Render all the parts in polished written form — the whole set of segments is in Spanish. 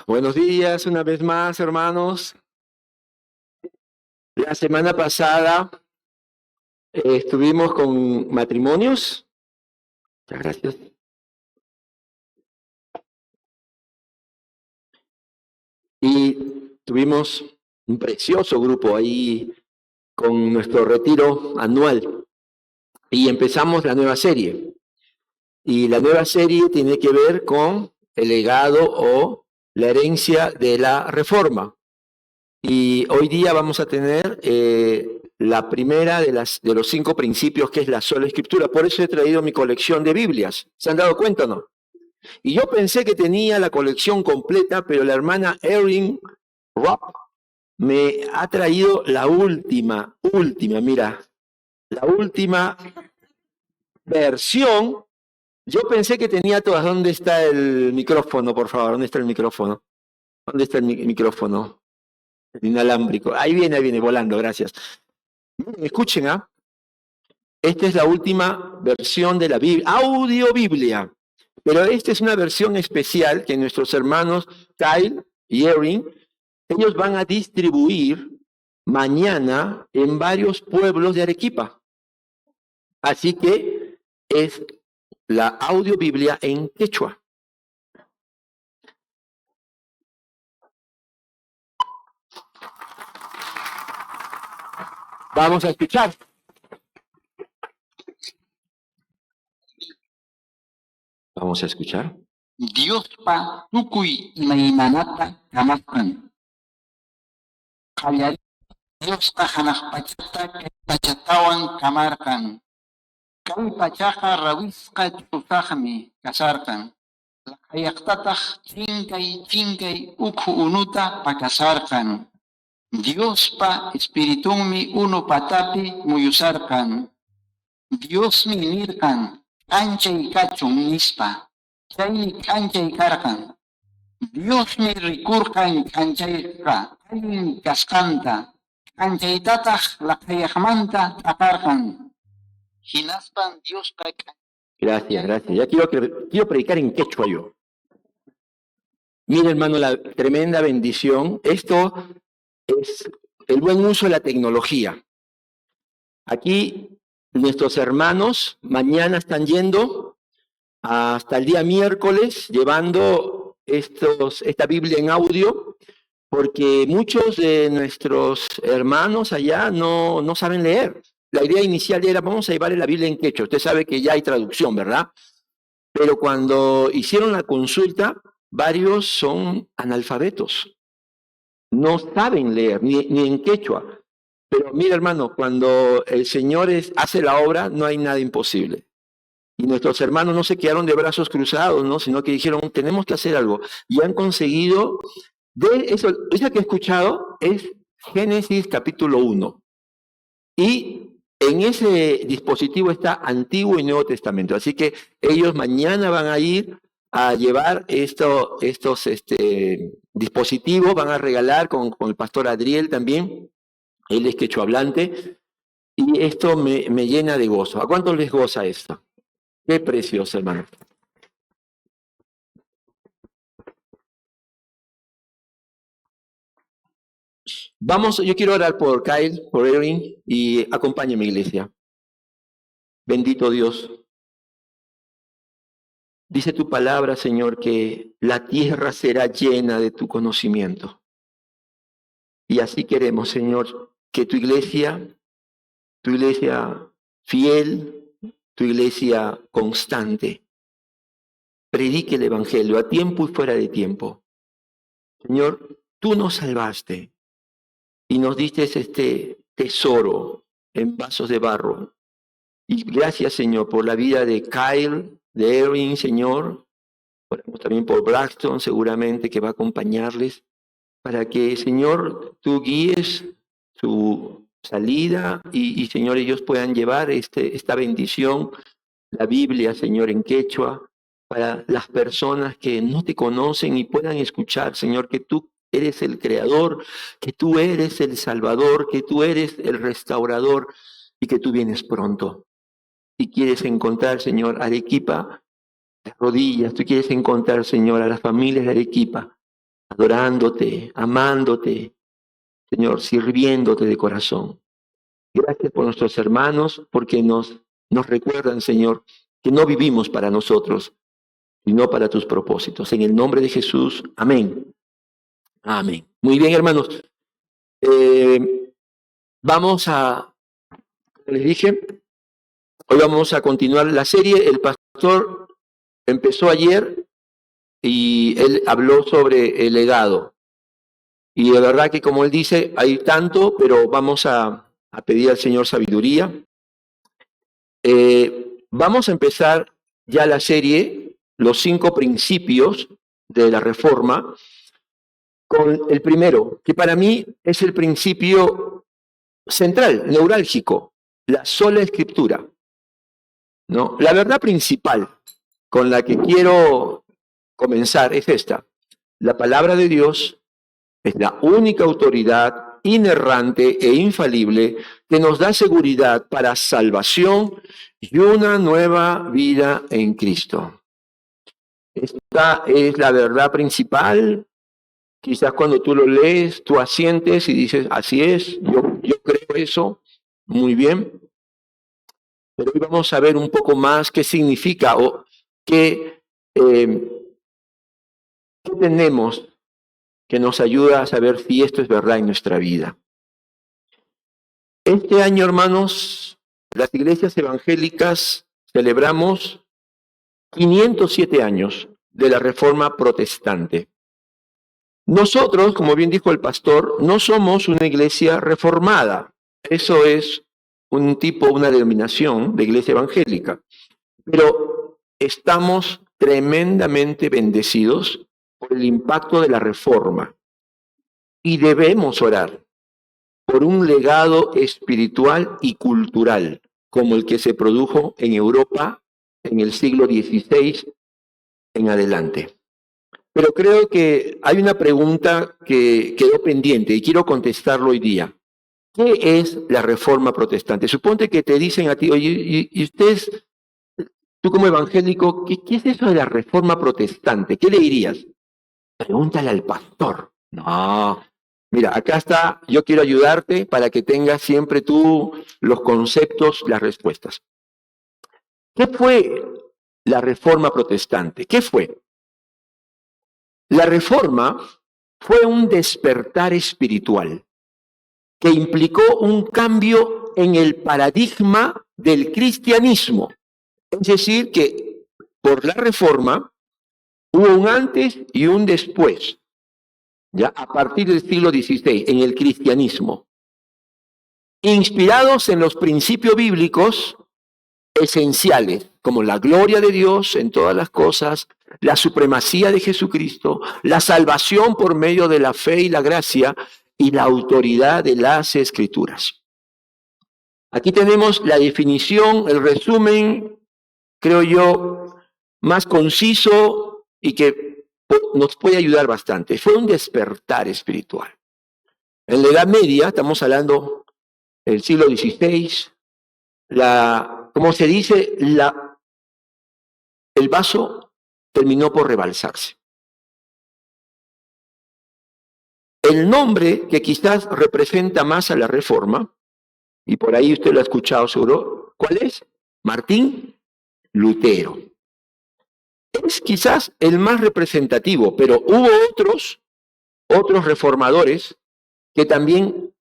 Buenos días una vez más, hermanos. La semana pasada estuvimos con matrimonios. Muchas gracias. Y tuvimos un precioso grupo ahí con nuestro retiro anual. Y empezamos la nueva serie. Y la nueva serie tiene que ver con el legado o la herencia de la Reforma. Y hoy día vamos a tener la primera de los 5 principios, que es la sola escritura. Por eso he traído mi colección de Biblias. ¿Se han dado cuenta o no? Y yo pensé que tenía la colección completa, pero la hermana Erin Rock me ha traído la última, mira, la última versión. Yo pensé que tenía todas. ¿Dónde está el micrófono, por favor? ¿Dónde está el micrófono? ¿Dónde está el micrófono? El inalámbrico. Ahí viene, volando, gracias. Escuchen, ¿ah? Esta es la última versión de la Biblia, audio Biblia. Pero esta es una versión especial que nuestros hermanos Kyle y Erin, ellos van a distribuir mañana en varios pueblos de Arequipa. Así que es la audio Biblia en quechua. Vamos a escuchar. Vamos a escuchar. Dios pa tukuy imaymanata kamakkan. Kallari Dios ta hanaqpachata kay pachatawan kamarkan. Kay pachaqa rawisqa chusaqmi kasarkan. Lakayaqtataq chinkay ukhu unuta pakasarkan. Dios pa espiritunmi unu patapi muyusarkan. Diosmi nirkan anchay kachun nispa. Chaymi k'anchay karqan. Diosmi rikurqan k'anchayqa, allin kasqanta. K'anchaytataq laqayaqmanta taqarqan. Hinaspan Diosqa. Gracias. Ya quiero predicar en quechua yo. Mira, hermano, la tremenda bendición. Esto es el buen uso de la tecnología. Aquí nuestros hermanos mañana están yendo hasta el día miércoles llevando esta Biblia en audio, porque muchos de nuestros hermanos allá no saben leer. La idea inicial era, vamos a llevarle la Biblia en quechua. Usted sabe que ya hay traducción, ¿verdad? Pero cuando hicieron la consulta, varios son analfabetos. No saben leer, ni en quechua. Pero mira, hermano, cuando el Señor hace la obra, no hay nada imposible. Y nuestros hermanos no se quedaron de brazos cruzados, ¿no? Sino que dijeron, tenemos que hacer algo. Y han conseguido, esa que he escuchado es Génesis capítulo 1. Y en ese dispositivo está Antiguo y Nuevo Testamento. Así que ellos mañana van a ir a llevar estos dispositivos, van a regalar con el pastor Adriel también. Él es quechua hablante. Y esto me llena de gozo. ¿A cuántos les goza esto? Qué precioso, hermano. Yo quiero orar por Kyle, por Erin, y acompáñame, iglesia. Bendito Dios. Dice tu palabra, Señor, que la tierra será llena de tu conocimiento. Y así queremos, Señor, que tu iglesia fiel, tu iglesia constante, predique el evangelio a tiempo y fuera de tiempo. Señor, tú nos salvaste y nos diste este tesoro en vasos de barro. Y gracias, Señor, por la vida de Kyle, de Erin, Señor. Oramos también por Braxton, seguramente, que va a acompañarles, para que, Señor, tú guíes su salida y Señor, ellos puedan llevar esta bendición, la Biblia, Señor, en quechua, para las personas que no te conocen y puedan escuchar, Señor, que tú eres el creador, que tú eres el salvador, que tú eres el restaurador y que tú vienes pronto. Y quieres encontrar, Señor, Arequipa de rodillas. Tú quieres encontrar, Señor, a las familias de Arequipa adorándote, amándote, Señor, sirviéndote de corazón. Gracias por nuestros hermanos, porque nos recuerdan, Señor, que no vivimos para nosotros, sino para tus propósitos. En el nombre de Jesús, amén. Amén. Muy bien, hermanos. Vamos a, como les dije, hoy vamos a continuar la serie. El pastor empezó ayer y él habló sobre el legado. Y de verdad que, como él dice, hay tanto, pero vamos a pedir al Señor sabiduría. Vamos a empezar ya la serie, los 5 principios de la Reforma, con el primero, que para mí es el principio central, neurálgico, la sola Escritura, ¿no? La verdad principal con la que quiero comenzar es esta: la palabra de Dios es la única autoridad inerrante e infalible que nos da seguridad para salvación y una nueva vida en Cristo. Esta es la verdad principal. Quizás cuando tú lo lees, tú asientes y dices, así es, yo creo eso, muy bien. Pero hoy vamos a ver un poco más qué significa o qué tenemos que nos ayuda a saber si esto es verdad en nuestra vida. Este año, hermanos, las iglesias evangélicas celebramos 507 años de la Reforma Protestante. Nosotros, como bien dijo el pastor, no somos una iglesia reformada. Eso es una denominación de iglesia evangélica. Pero estamos tremendamente bendecidos por el impacto de la Reforma. Y debemos orar por un legado espiritual y cultural, como el que se produjo en Europa en el siglo XVI en adelante. Pero creo que hay una pregunta que quedó pendiente y quiero contestarlo hoy día. ¿Qué es la Reforma Protestante? Suponte que te dicen a ti, oye, y ustedes, tú como evangélico, ¿qué es eso de la Reforma Protestante? ¿Qué le dirías? Pregúntale al pastor. No, mira, acá está, yo quiero ayudarte para que tengas siempre tú los conceptos, las respuestas. ¿Qué fue la Reforma Protestante? ¿Qué fue? La Reforma fue un despertar espiritual que implicó un cambio en el paradigma del cristianismo. Es decir, que por la Reforma hubo un antes y un después, ya a partir del siglo XVI, en el cristianismo, inspirados en los principios bíblicos esenciales, como la gloria de Dios en todas las cosas, la supremacía de Jesucristo, la salvación por medio de la fe y la gracia y la autoridad de las Escrituras. Aquí tenemos la definición, el resumen, creo yo, más conciso y que nos puede ayudar bastante. Fue un despertar espiritual. En la Edad Media, estamos hablando del siglo XVI, como se dice, el vaso terminó por rebalsarse. El nombre que quizás representa más a la Reforma, y por ahí usted lo ha escuchado seguro, ¿cuál es? Martín Lutero. Es quizás el más representativo, pero hubo otros reformadores que también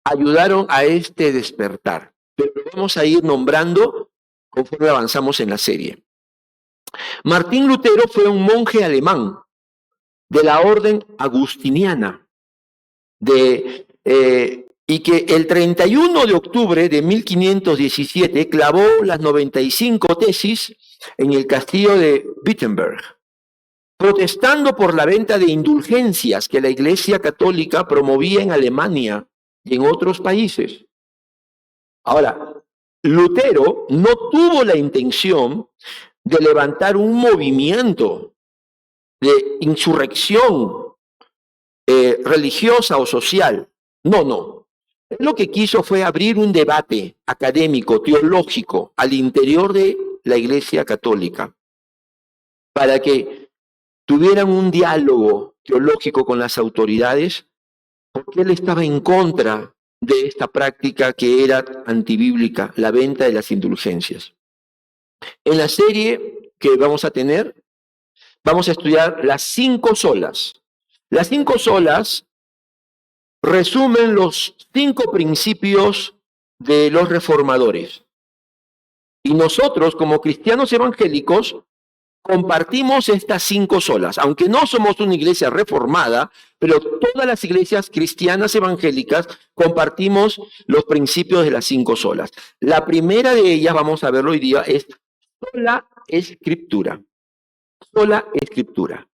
ayudaron a este despertar. Pero lo vamos a ir nombrando conforme avanzamos en la serie. Martín Lutero fue un monje alemán de la orden agustiniana y que el 31 de octubre de 1517 clavó las 95 tesis en el castillo de Wittenberg, protestando por la venta de indulgencias que la Iglesia Católica promovía en Alemania y en otros países. Ahora, Lutero no tuvo la intención de levantar un movimiento de insurrección religiosa o social. No. Lo que quiso fue abrir un debate académico, teológico, al interior de la Iglesia Católica, para que tuvieran un diálogo teológico con las autoridades, porque él estaba en contra de esta práctica que era antibíblica, la venta de las indulgencias. En la serie que vamos a tener, vamos a estudiar las 5 solas. Las 5 solas resumen los 5 principios de los reformadores. Y nosotros, como cristianos evangélicos, compartimos estas 5 solas. Aunque no somos una iglesia reformada, pero todas las iglesias cristianas evangélicas compartimos los principios de las 5 solas. La primera de ellas, vamos a verlo hoy día, es sola escritura. Sola escritura.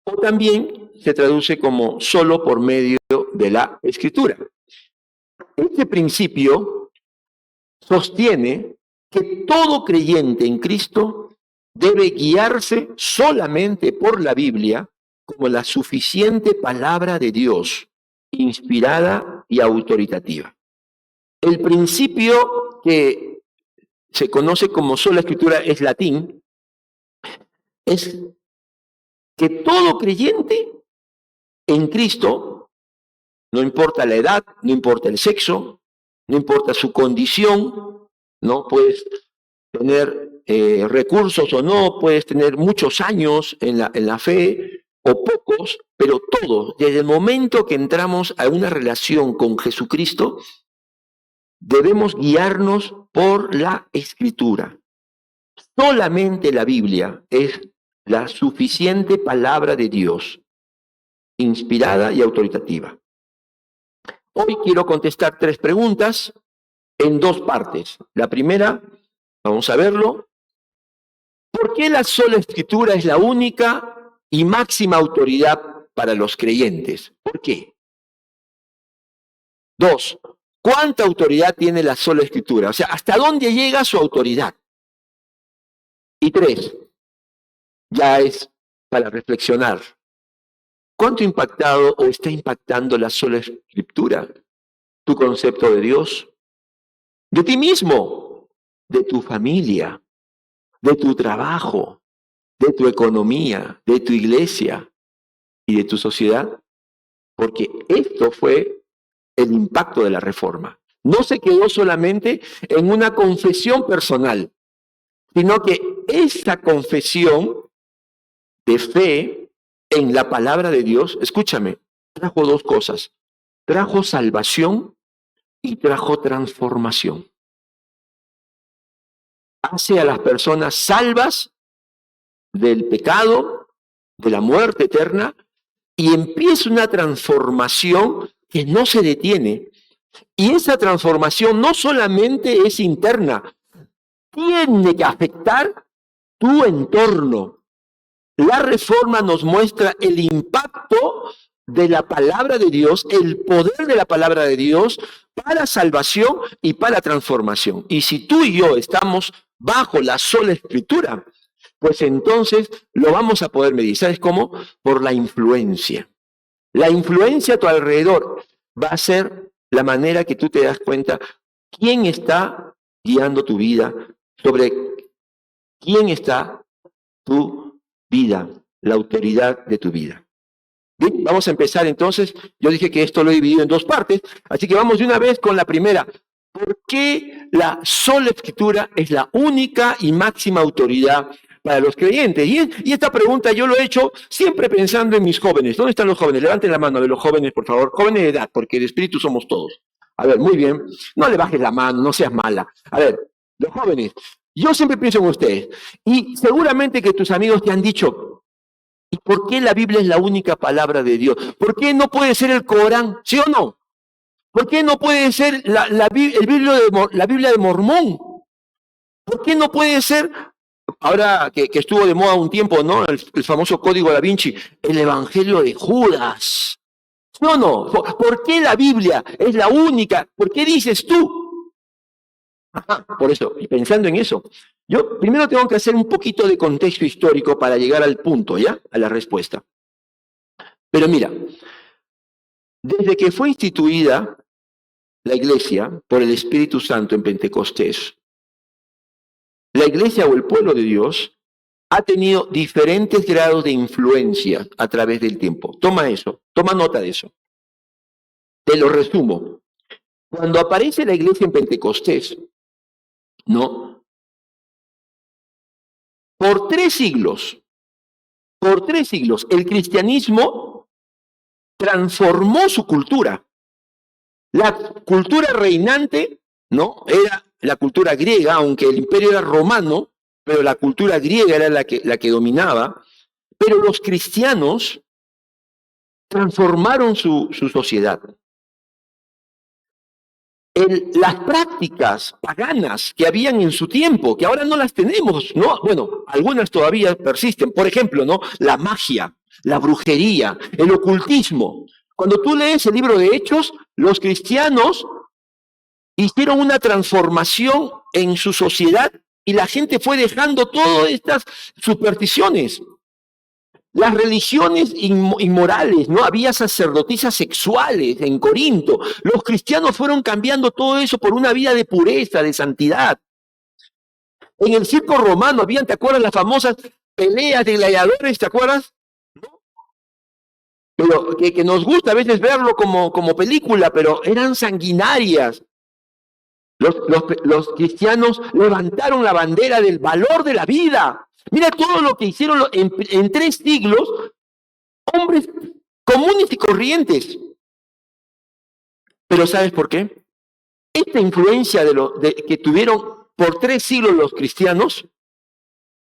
O también se traduce como solo por medio de la escritura. Este principio sostiene que todo creyente en Cristo debe guiarse solamente por la Biblia como la suficiente palabra de Dios, inspirada y autoritativa. El principio que se conoce como sola escritura es latín, es que todo creyente en Cristo, no importa la edad, no importa el sexo, no importa su condición, no puedes tener recursos o no, puedes tener muchos años en la fe o pocos, pero todos, desde el momento que entramos a una relación con Jesucristo, debemos guiarnos por la Escritura. Solamente la Biblia es la suficiente palabra de Dios, inspirada y autoritativa. Hoy quiero contestar 3 preguntas en 2 partes. La primera, vamos a verlo. ¿Por qué la sola Escritura es la única y máxima autoridad para los creyentes? ¿Por qué? 2, ¿cuánta autoridad tiene la sola Escritura? O sea, ¿hasta dónde llega su autoridad? Y 3, ya es para reflexionar. ¿Cuánto ha impactado o está impactando la sola Escritura tu concepto de Dios? De ti mismo, de tu familia, de tu trabajo, de tu economía, de tu iglesia y de tu sociedad. Porque esto fue el impacto de la Reforma. No se quedó solamente en una confesión personal, sino que esta confesión de fe en la palabra de Dios, escúchame, trajo 2 cosas. Trajo salvación y trajo transformación. Hace a las personas salvas del pecado, de la muerte eterna, y empieza una transformación que no se detiene. Y esa transformación no solamente es interna, tiene que afectar tu entorno. La Reforma nos muestra el impacto de la palabra de Dios, el poder de la palabra de Dios para salvación y para transformación. Y si tú y yo estamos bajo la sola Escritura, pues entonces lo vamos a poder medir. ¿Sabes cómo? Por la influencia. La influencia a tu alrededor va a ser la manera que tú te das cuenta quién está guiando tu vida, sobre quién está tu vida, la autoridad de tu vida. Bien, vamos a empezar entonces. Yo dije que esto lo he dividido en 2 partes, así que vamos de una vez con la primera. ¿Por qué la sola Escritura es la única y máxima autoridad para los creyentes? Y esta pregunta yo lo he hecho siempre pensando en mis jóvenes. ¿Dónde están los jóvenes? Levanten la mano de los jóvenes, por favor. Jóvenes de edad, porque de espíritu somos todos. A ver, muy bien. No le bajes la mano, no seas mala. A ver, los jóvenes, yo siempre pienso en ustedes. Y seguramente que tus amigos te han dicho, ¿y por qué la Biblia es la única palabra de Dios? ¿Por qué no puede ser el Corán? ¿Sí o no? ¿Por qué no puede ser la Biblia de Mormón? ¿Por qué no puede ser, ahora que estuvo de moda un tiempo, ¿no? El famoso Código Da Vinci, el Evangelio de Judas? ¿Sí o no? ¿Por qué la Biblia es la única? ¿Por qué dices tú? Ajá, por eso, y pensando en eso, yo primero tengo que hacer un poquito de contexto histórico para llegar al punto, ¿ya? A la respuesta. Pero mira, desde que fue instituida la iglesia por el Espíritu Santo en Pentecostés, la iglesia o el pueblo de Dios ha tenido diferentes grados de influencia a través del tiempo. Toma eso, toma nota de eso. Te lo resumo. Cuando aparece la iglesia en Pentecostés, ¿no? Por 3 siglos, el cristianismo transformó su cultura. La cultura reinante, ¿no? Era la cultura griega, aunque el imperio era romano, pero la cultura griega era la que dominaba. Pero los cristianos transformaron su sociedad. Las prácticas paganas que habían en su tiempo, que ahora no las tenemos, ¿no? Bueno, algunas todavía persisten. Por ejemplo, ¿no? La magia, la brujería, el ocultismo. Cuando tú lees el libro de Hechos, los cristianos hicieron una transformación en su sociedad y la gente fue dejando todas estas supersticiones. Las religiones inmorales, ¿no? Había sacerdotisas sexuales en Corinto. Los cristianos fueron cambiando todo eso por una vida de pureza, de santidad. En el circo romano habían, ¿te acuerdas? Las famosas peleas de gladiadores, ¿te acuerdas? ¿No? Pero que nos gusta a veces verlo como película, pero eran sanguinarias. Los cristianos levantaron la bandera del valor de la vida. Mira todo lo que hicieron en 3 siglos, hombres comunes y corrientes. Pero ¿sabes por qué? Esta influencia que tuvieron por 3 siglos los cristianos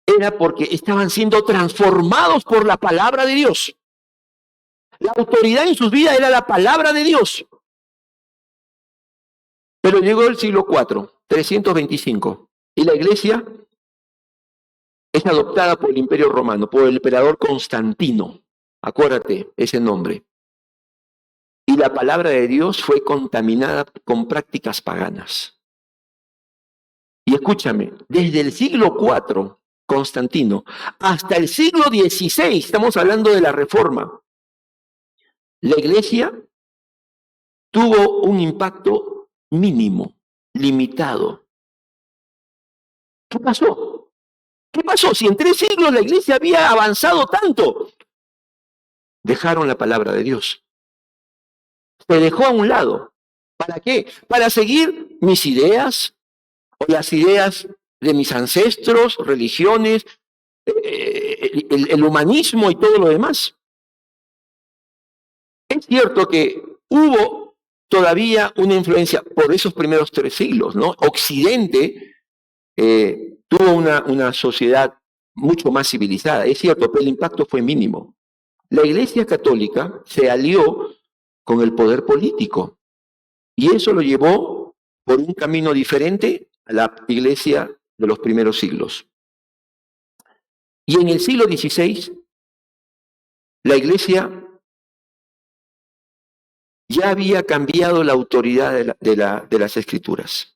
era porque estaban siendo transformados por la palabra de Dios. La autoridad en sus vidas era la palabra de Dios. Pero llegó el siglo IV, 325, y la iglesia es adoptada por el Imperio Romano, por el emperador Constantino. Acuérdate ese nombre. Y la palabra de Dios fue contaminada con prácticas paganas. Y escúchame, desde el siglo IV, Constantino, hasta el siglo XVI, estamos hablando de la Reforma, la iglesia tuvo un impacto mínimo, limitado. ¿Qué pasó? ¿Qué pasó? Si en 3 siglos la iglesia había avanzado tanto. Dejaron la palabra de Dios. Se dejó a un lado. ¿Para qué? Para seguir mis ideas o las ideas de mis ancestros, religiones, el humanismo y todo lo demás. Es cierto que hubo todavía una influencia por esos primeros 3 siglos, ¿no? Occidente tuvo una sociedad mucho más civilizada, es cierto, pero el impacto fue mínimo. La Iglesia Católica se alió con el poder político y eso lo llevó por un camino diferente a la Iglesia de los primeros siglos. Y en el siglo XVI, la Iglesia ya había cambiado la autoridad de las Escrituras.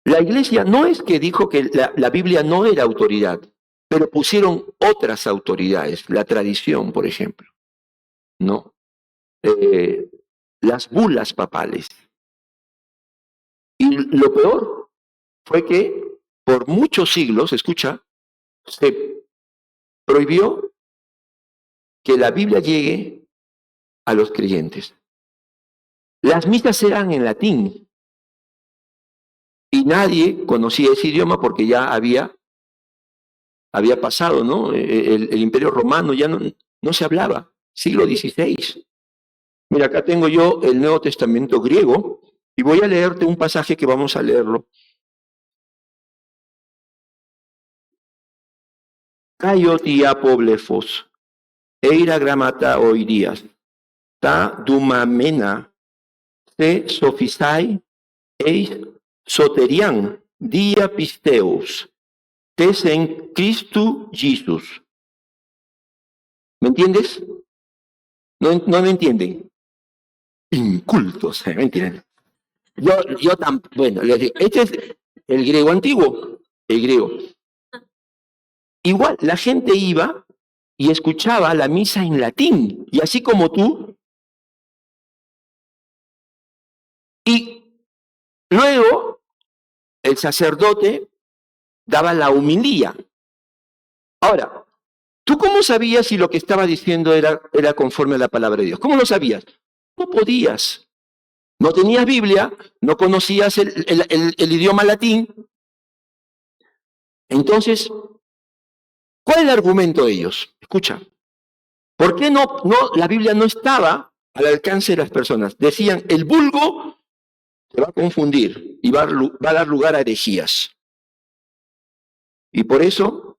La iglesia no es que dijo que la Biblia no era autoridad, pero pusieron otras autoridades, la tradición, por ejemplo, ¿no? Las bulas papales. Y lo peor fue que por muchos siglos, escucha, se prohibió que la Biblia llegue a los creyentes. Las misas eran en latín. Y nadie conocía ese idioma porque ya había pasado, ¿no? El Imperio Romano ya no se hablaba. Siglo XVI. Mira, acá tengo yo el Nuevo Testamento griego y voy a leerte un pasaje que vamos a leerlo. Kaio poblefos, eira gramata oidias, ta dumamena, se sofisai, eis soterian dia pisteus, tes en Cristo Jesus. ¿Me entiendes? No me entienden. Incultos, ¿me entienden? Bueno, les digo, este es el griego antiguo, el griego. Igual, la gente iba y escuchaba la misa en latín, y así como tú. Y luego, el sacerdote daba la homilía. Ahora, ¿tú cómo sabías si lo que estaba diciendo era conforme a la palabra de Dios? ¿Cómo lo sabías? No podías. No tenías Biblia, no conocías el idioma latín. Entonces, ¿cuál es el argumento de ellos? Escucha, ¿por qué la Biblia no estaba al alcance de las personas? Decían, el vulgo se va a confundir y va a dar lugar a herejías. Y por eso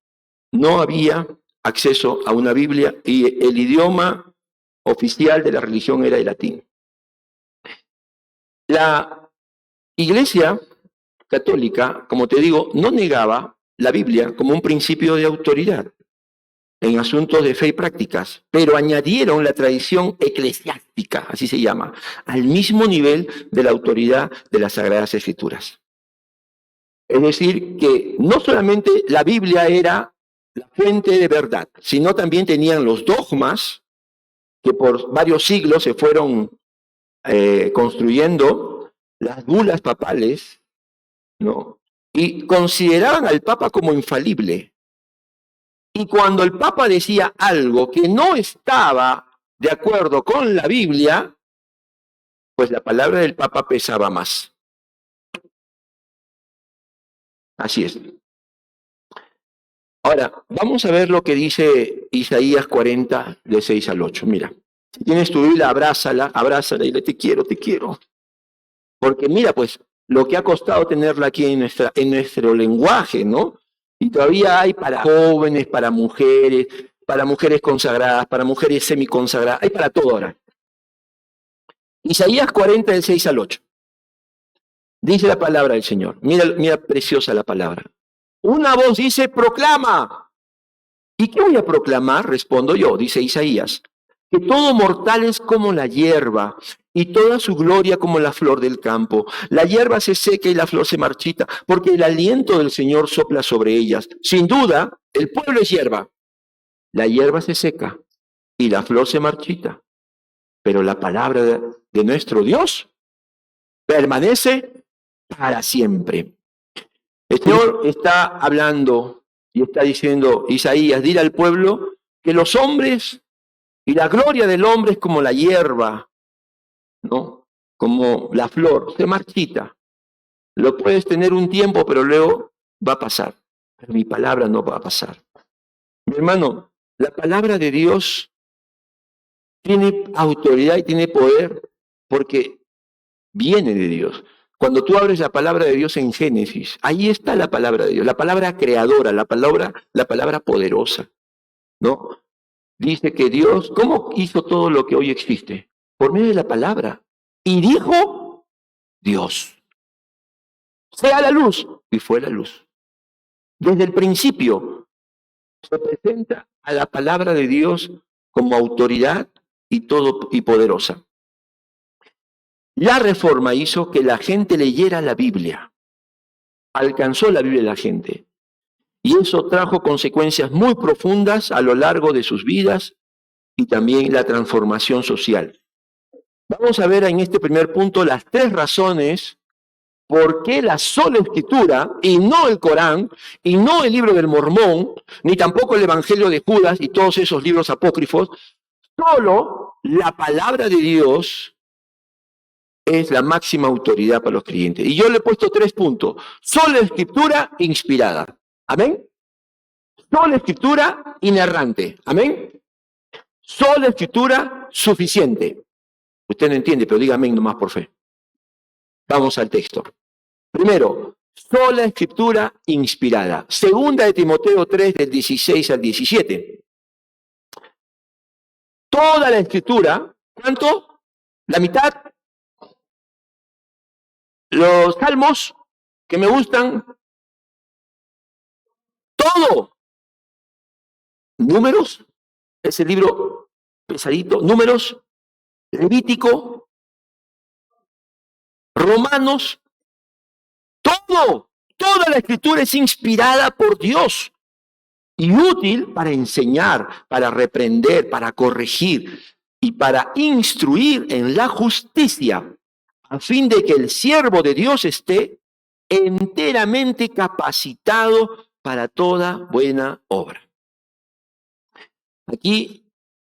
no había acceso a una Biblia y el idioma oficial de la religión era el latín. La Iglesia católica, como te digo, no negaba la Biblia como un principio de autoridad en asuntos de fe y prácticas, pero añadieron la tradición eclesiástica, así se llama, al mismo nivel de la autoridad de las Sagradas Escrituras. Es decir, que no solamente la Biblia era la fuente de verdad, sino también tenían los dogmas que por varios siglos se fueron construyendo, las bulas papales, ¿no? Y consideraban al Papa como infalible. Y cuando el Papa decía algo que no estaba de acuerdo con la Biblia, pues la palabra del Papa pesaba más. Así es. Ahora, vamos a ver lo que dice Isaías 40, de 6 al 8. Mira, si tienes tu Biblia, abrázala y dile, te quiero. Porque mira, pues, lo que ha costado tenerla aquí en nuestro lenguaje, ¿no? Y todavía hay para jóvenes, para mujeres consagradas, para mujeres semiconsagradas, hay para todo ahora. Isaías 40, del 6 al 8. Dice la palabra del Señor. Mira preciosa la palabra. Una voz dice, proclama. ¿Y qué voy a proclamar? Respondo yo, dice Isaías. Que todo mortal es como la hierba, y toda su gloria como la flor del campo. La hierba se seca y la flor se marchita, porque el aliento del Señor sopla sobre ellas. Sin duda, el pueblo es hierba. La hierba se seca y la flor se marchita. Pero la palabra de nuestro Dios permanece para siempre. El Señor está hablando y está diciendo, Isaías, dile al pueblo que los hombres y la gloria del hombre es como la hierba, ¿no? Como la flor, se marchita. Lo puedes tener un tiempo, pero luego va a pasar. Pero mi palabra no va a pasar. Mi hermano, la palabra de Dios tiene autoridad y tiene poder porque viene de Dios. Cuando tú abres la palabra de Dios en Génesis, ahí está la palabra de Dios, la palabra creadora, la palabra poderosa, ¿no? Dice que Dios, ¿cómo hizo todo lo que hoy existe? Por medio de la palabra. Y dijo Dios, sea la luz, y fue la luz. Desde el principio se presenta a la palabra de Dios como autoridad y poderosa. La reforma hizo que la gente leyera la Biblia. Alcanzó la Biblia la gente. Y eso trajo consecuencias muy profundas a lo largo de sus vidas y también la transformación social. Vamos a ver en este primer punto las 3 razones por qué la sola Escritura, y no el Corán, y no el libro del Mormón, ni tampoco el Evangelio de Judas y todos esos libros apócrifos, solo la palabra de Dios es la máxima autoridad para los creyentes. Y yo le he puesto 3 puntos. Sola Escritura inspirada. ¿Amén? Sola Escritura inerrante. ¿Amén? Sola Escritura suficiente. Usted no entiende, pero diga amén nomás por fe. Vamos al texto. Primero, sola Escritura inspirada. Segunda de Timoteo 3, del 16 al 17. Toda la Escritura, ¿cuánto? La mitad. Los salmos que me gustan, todo. Números, ese libro pesadito, Números, Levítico, Romanos, todo, toda la Escritura es inspirada por Dios y útil para enseñar, para reprender, para corregir y para instruir en la justicia, a fin de que el siervo de Dios esté enteramente capacitado para toda buena obra. Aquí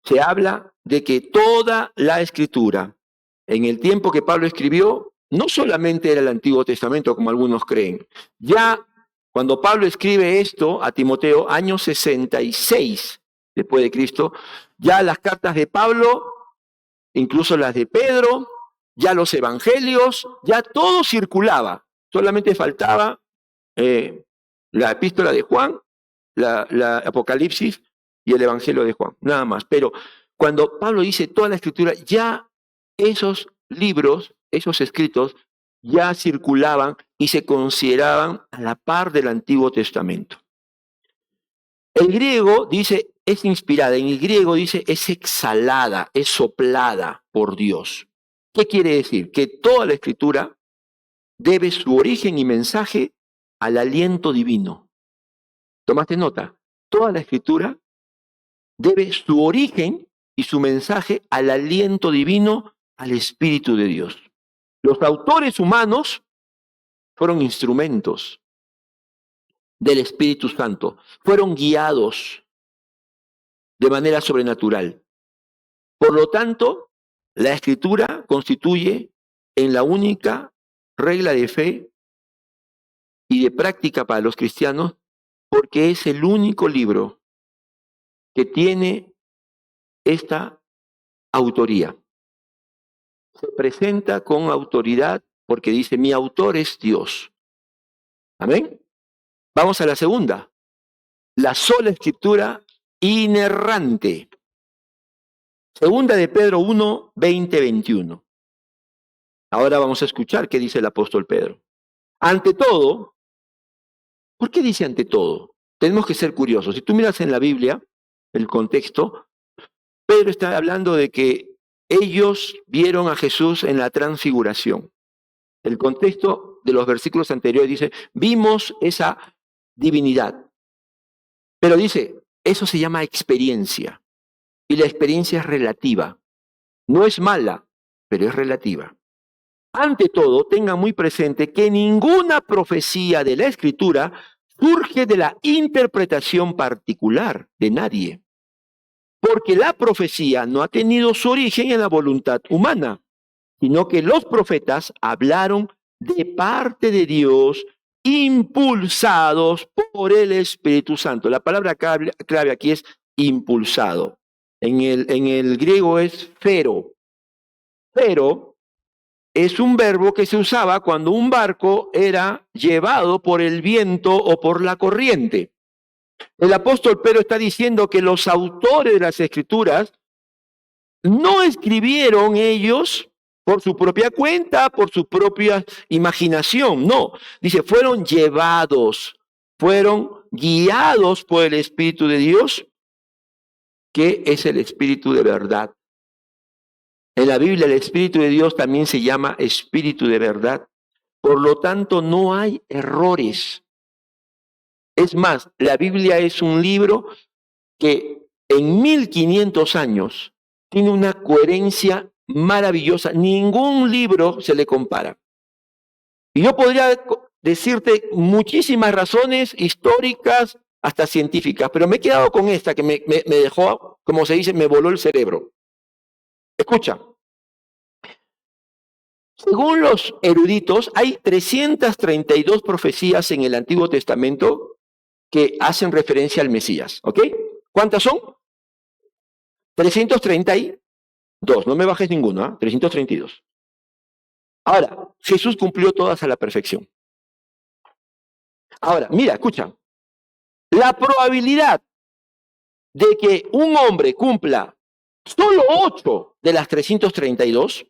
se habla de que toda la Escritura, en el tiempo que Pablo escribió, no solamente era el Antiguo Testamento, como algunos creen. Ya cuando Pablo escribe esto a Timoteo, año 66 después de Cristo, ya las cartas de Pablo, incluso las de Pedro, ya los evangelios, ya todo circulaba. Solamente faltaba la epístola de Juan, la Apocalipsis y el Evangelio de Juan, nada más. Pero cuando Pablo dice toda la Escritura, ya esos libros, esos escritos, ya circulaban y se consideraban a la par del Antiguo Testamento. El griego dice, es inspirada, en el griego dice, es exhalada, es soplada por Dios. ¿Qué quiere decir? Que toda la Escritura debe su origen y mensaje al aliento divino. ¿Tomaste nota? Toda la Escritura debe su origen y su mensaje al aliento divino, al Espíritu de Dios. Los autores humanos fueron instrumentos del Espíritu Santo, fueron guiados de manera sobrenatural. Por lo tanto, la Escritura constituye en la única regla de fe y de práctica para los cristianos, porque es el único libro que tiene esta autoría. Se presenta con autoridad porque dice, mi autor es Dios. Amén. Vamos a la segunda. La sola Escritura inerrante. Segunda de Pedro 1, 20, 21. Ahora vamos a escuchar qué dice el apóstol Pedro. Ante todo, ¿por qué dice ante todo? Tenemos que ser curiosos. Si tú miras en la Biblia, el contexto, Pedro está hablando de que ellos vieron a Jesús en la transfiguración. El contexto de los versículos anteriores dice, vimos esa divinidad. Pero dice, eso se llama experiencia. Y la experiencia es relativa. No es mala, pero es relativa. Ante todo, tengan muy presente que ninguna profecía de la Escritura surge de la interpretación particular de nadie. Porque la profecía no ha tenido su origen en la voluntad humana, sino que los profetas hablaron de parte de Dios, impulsados por el Espíritu Santo. La palabra clave aquí es impulsado. En el griego es fero. Fero es un verbo que se usaba cuando un barco era llevado por el viento o por la corriente. El apóstol Pedro está diciendo que los autores de las Escrituras no escribieron ellos por su propia cuenta, por su propia imaginación. No, dice, fueron llevados, fueron guiados por el Espíritu de Dios, que es el Espíritu de verdad. En la Biblia el Espíritu de Dios también se llama Espíritu de verdad. Por lo tanto, no hay errores. Es más, la Biblia es un libro que en 1500 años tiene una coherencia maravillosa. Ningún libro se le compara. Y yo podría decirte muchísimas razones históricas, hasta científicas, pero me he quedado con esta que me dejó, como se dice, me voló el cerebro. Escucha. Según los eruditos, hay 332 profecías en el Antiguo Testamento que hacen referencia al Mesías, ¿ok? ¿Cuántas son? 332. No me bajes ninguno, ¿eh? 332. Ahora, Jesús cumplió todas a la perfección. Ahora, mira, escucha. La probabilidad de que un hombre cumpla solo 8 de las 332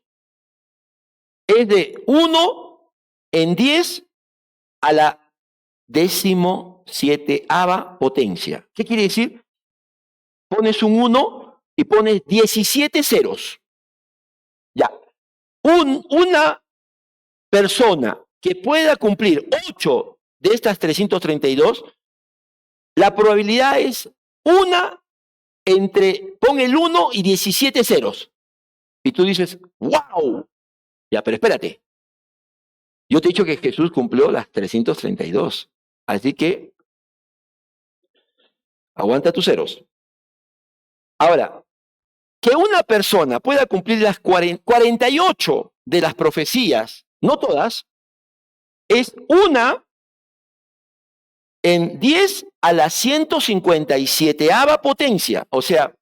es de 1 en 10 a la 17ª potencia. ¿Qué quiere decir? Pones un 1 y pones 17 ceros. Ya. Una persona que pueda cumplir 8 de estas 332, la probabilidad es 1 entre, pon el 1 y 17 ceros. Y tú dices, ¡wow! Ya, pero espérate. Yo te he dicho que Jesús cumplió las 332. Así que aguanta tus ceros. Ahora, que una persona pueda cumplir las 48 de las profecías, no todas, es una en 10 a la 157ª potencia. O sea,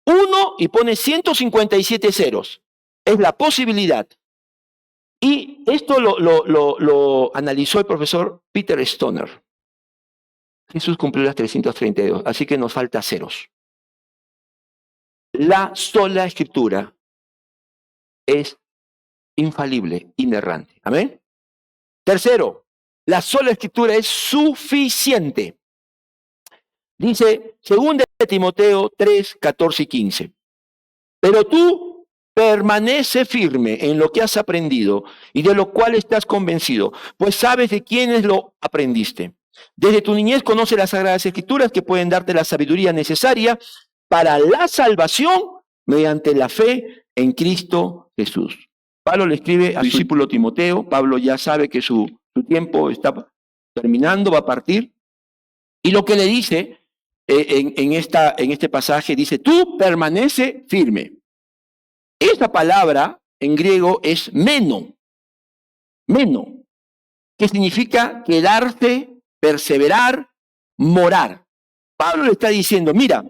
1 y pone 157 ceros. Es la posibilidad. Y esto lo analizó el profesor Peter Stoner. Jesús cumplió las 332, así que nos falta ceros. La sola escritura es infalible, inerrante. Amén. Tercero, la sola escritura es suficiente. Dice 2 Timoteo 3, 14 y 15. Pero tú permanece firme en lo que has aprendido y de lo cual estás convencido, pues sabes de quiénes lo aprendiste. Desde tu niñez conoce las Sagradas Escrituras que pueden darte la sabiduría necesaria para la salvación mediante la fe en Cristo Jesús. Pablo le escribe a su discípulo Timoteo. Pablo ya sabe que su tiempo está terminando, va a partir. Y lo que le dice en este pasaje, dice, tú permanece firme. Esta palabra en griego es meno, que significa quedarse, perseverar, morar. Pablo le está diciendo, mira,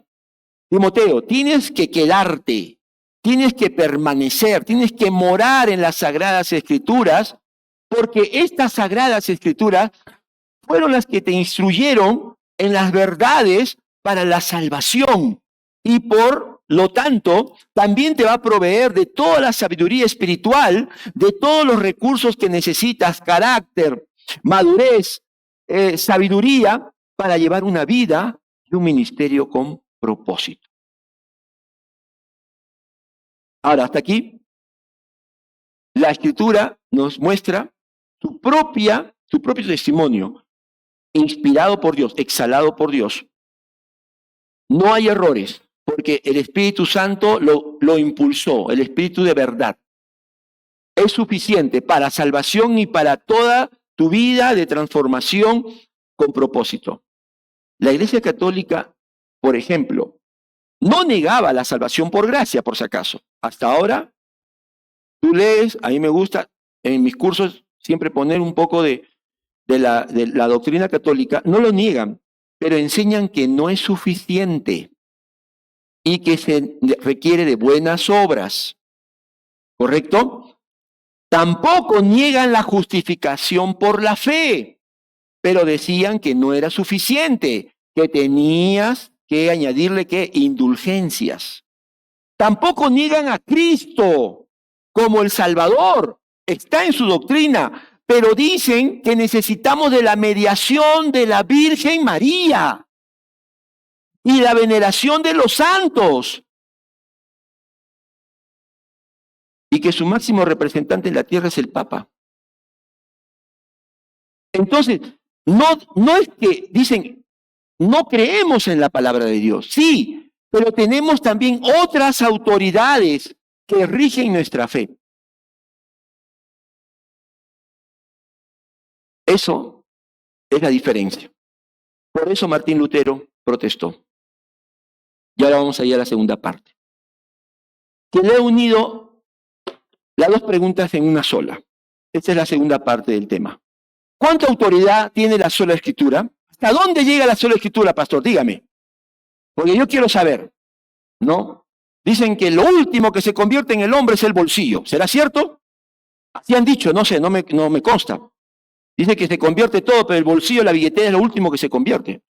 Timoteo, tienes que quedarte, tienes que permanecer, tienes que morar en las Sagradas Escrituras, porque estas Sagradas Escrituras fueron las que te instruyeron en las verdades para la salvación. Y por lo tanto, también te va a proveer de toda la sabiduría espiritual, de todos los recursos que necesitas, carácter, madurez, sabiduría, para llevar una vida y un ministerio con propósito. Ahora, hasta aquí, la Escritura nos muestra su propio testimonio, inspirado por Dios, exhalado por Dios. No hay errores, porque el Espíritu Santo lo impulsó, el Espíritu de verdad. Es suficiente para salvación y para toda tu vida de transformación con propósito. La Iglesia Católica, por ejemplo, no negaba la salvación por gracia, por si acaso. Hasta ahora, tú lees, a mí me gusta, en mis cursos, siempre poner un poco de la doctrina católica. No lo niegan, pero enseñan que no es suficiente y que se requiere de buenas obras. ¿Correcto? Tampoco niegan la justificación por la fe, pero decían que no era suficiente, que tenías que añadirle ¿qué? Indulgencias. Tampoco niegan a Cristo como el Salvador. Está en su doctrina, pero dicen que necesitamos de la mediación de la Virgen María y la veneración de los santos. Y que su máximo representante en la tierra es el Papa. Entonces, no es que dicen, no creemos en la palabra de Dios. Sí, pero tenemos también otras autoridades que rigen nuestra fe. Eso es la diferencia. Por eso Martín Lutero protestó. Y ahora vamos a ir a la segunda parte. Que le he unido las dos preguntas en una sola. Esta es la segunda parte del tema. ¿Cuánta autoridad tiene la sola Escritura? ¿Hasta dónde llega la sola Escritura, pastor? Dígame. Porque yo quiero saber, ¿no? Dicen que lo último que se convierte en el hombre es el bolsillo. ¿Será cierto? Así han dicho, no sé, no me consta. Dice que se convierte todo, pero el bolsillo, la billetera es lo último que se convierte.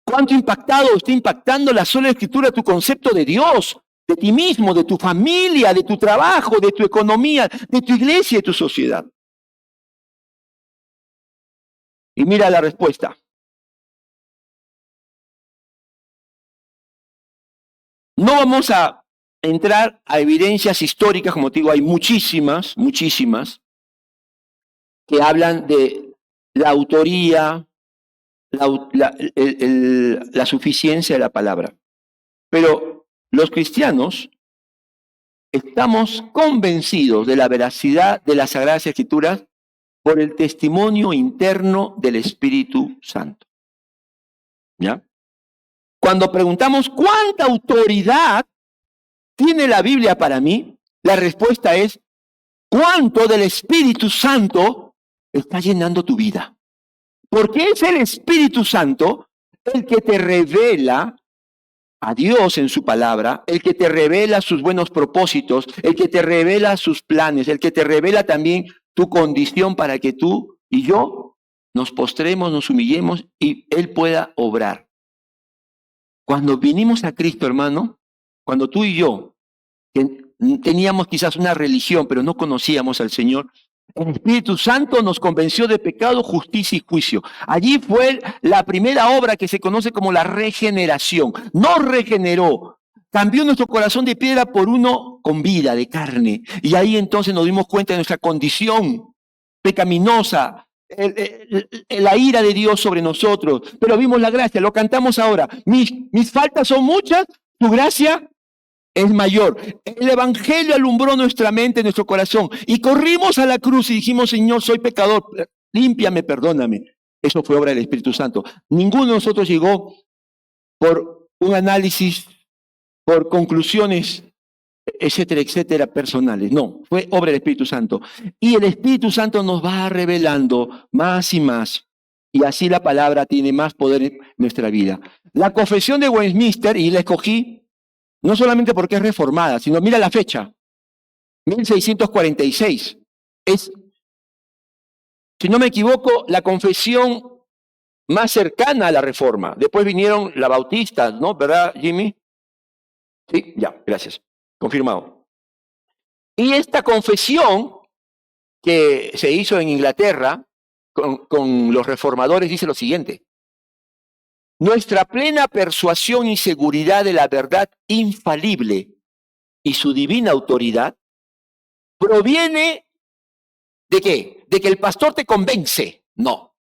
¿Cuánto está impactando la sola Escritura tu concepto de Dios, de ti mismo, de tu familia, de tu trabajo, de tu economía, de tu iglesia y tu sociedad? Y mira la respuesta. No vamos a entrar a evidencias históricas, como te digo, hay muchísimas, que hablan de la autoría, la suficiencia de la palabra. Pero los cristianos Estamos convencidos de la veracidad de las Sagradas Escrituras por el testimonio interno del Espíritu Santo. ¿Ya? Cuando preguntamos ¿cuánta autoridad tiene la Biblia para mí? La respuesta es ¿cuánto del Espíritu Santo está llenando tu vida? Porque es el Espíritu Santo el que te revela a Dios en su palabra, el que te revela sus buenos propósitos, el que te revela sus planes, el que te revela también tu condición para que tú y yo nos postremos, nos humillemos y Él pueda obrar. Cuando vinimos a Cristo, hermano, cuando tú y yo que teníamos quizás una religión, pero no conocíamos al Señor, el Espíritu Santo nos convenció de pecado, justicia y juicio. Allí fue la primera obra que se conoce como la regeneración. Nos regeneró, cambió nuestro corazón de piedra por uno con vida, de carne. Y ahí entonces nos dimos cuenta de nuestra condición pecaminosa, la ira de Dios sobre nosotros. Pero vimos la gracia, lo cantamos ahora. Mis faltas son muchas, tu gracia es mayor. El Evangelio alumbró nuestra mente, nuestro corazón. Y corrimos a la cruz y dijimos, Señor, soy pecador, límpiame, perdóname. Eso fue obra del Espíritu Santo. Ninguno de nosotros llegó por un análisis, por conclusiones, etcétera, etcétera, personales. No, fue obra del Espíritu Santo. Y el Espíritu Santo nos va revelando más y más. Y así la palabra tiene más poder en nuestra vida. La confesión de Westminster, y la escogí, no solamente porque es reformada, sino mira la fecha, 1646. Es, si no me equivoco, la confesión más cercana a la Reforma. Después vinieron la Bautista, ¿no? ¿Verdad, Jimmy? Sí, ya, gracias. Confirmado. Y esta confesión que se hizo en Inglaterra con los reformadores dice lo siguiente. Nuestra plena persuasión y seguridad de la verdad infalible y su divina autoridad proviene ¿de qué? ¿De que el pastor te convence? No.